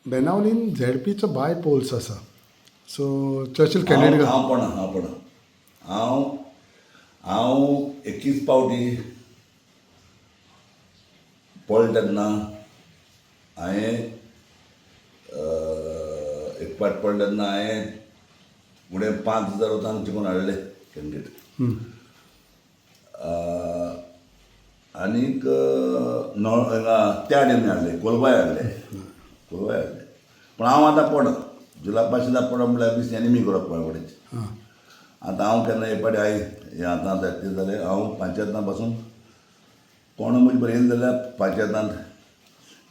बेनावलीन झेडपीचो bye poles आसा. So Churchill candidate हांव एकूच पावटी पळय तेन्ना हांवें एक पाट पळय तेन्ना हांवें फुडें 5,000 वोटांक जिखून हाडले कॅन्डिडेट. आनीक त्या वाटेन हाडले कोलवाय हाडले. पूण हांव आतां पडना जिल्ला परिशदाक पडप म्हळ्यार बेश्टें एनिमी करप कोणा कडेन. आतां हांव केन्ना एक पाटी हें आतां कितें जालें हांव पंचायतान पासून कोण म्हजे बरें येयलें जाल्यार पंचायतांत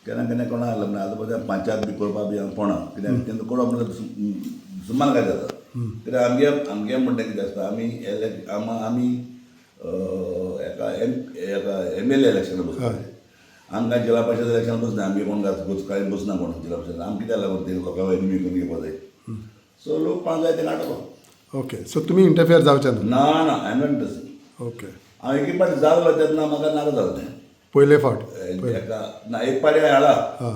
केन्ना केन्ना कोणा लागलें आतां पळय पंचायत बी करपा बी हांव पडना कित्याक तेन्ना करप म्हळ्यार सुमार काय जाता. कित्याक आमगे म्हणटा कितें आसता आमी एका MLA इलेक्शनाक बसता. आमकां जिल्ला परिशद इलेक्शन बसना आमगे कोण कांय बसना कोण जिल्ला परिशद. आमी कित्याक लागून ते लोकांक एनिमी करून घेवपा जाय. सो लोक कोण जाय ते काडटलो. ओके. सो तुमी इंटरफियर जावचे ना. ना I am not interested. Okay. हांव एक पाटी जालो तेन्ना म्हाका नाका जालें तें. पयले फावट ना एक पाटी हांवें हाडला. हां.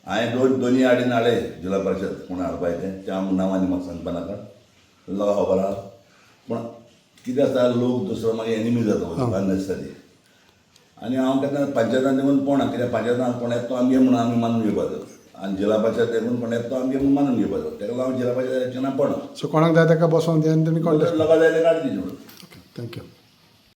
हांवें दोनी हाडीन हाडले जिल्ला परिशद कोण हाडपाय तें त्या नांवांनी म्हाका सांगपा नाका लोकांक खबर आहा. पूण कितें आसता लोक दुसरो मागीर एनिमी जाता अननेसेसरी. आनी हांव केन्ना पंचायतान देखून पळोवना कित्याक पंचायतान कोण येता तो आमगे म्हणून आमी मानून घेवपाचो आनी जिल्ला परिशद देखून कोण येता तो आमगे म्हणून मानून घेवपाचो. ताका लागून हांव जिल्ला परिशद इलेक्शनाक पळोवना. सो कोणाक जाय ताका बसोवन दिया आनी तुमी कॉन्टेस्ट. लोकांक जाय ते काडची. ओके. थँक्यू.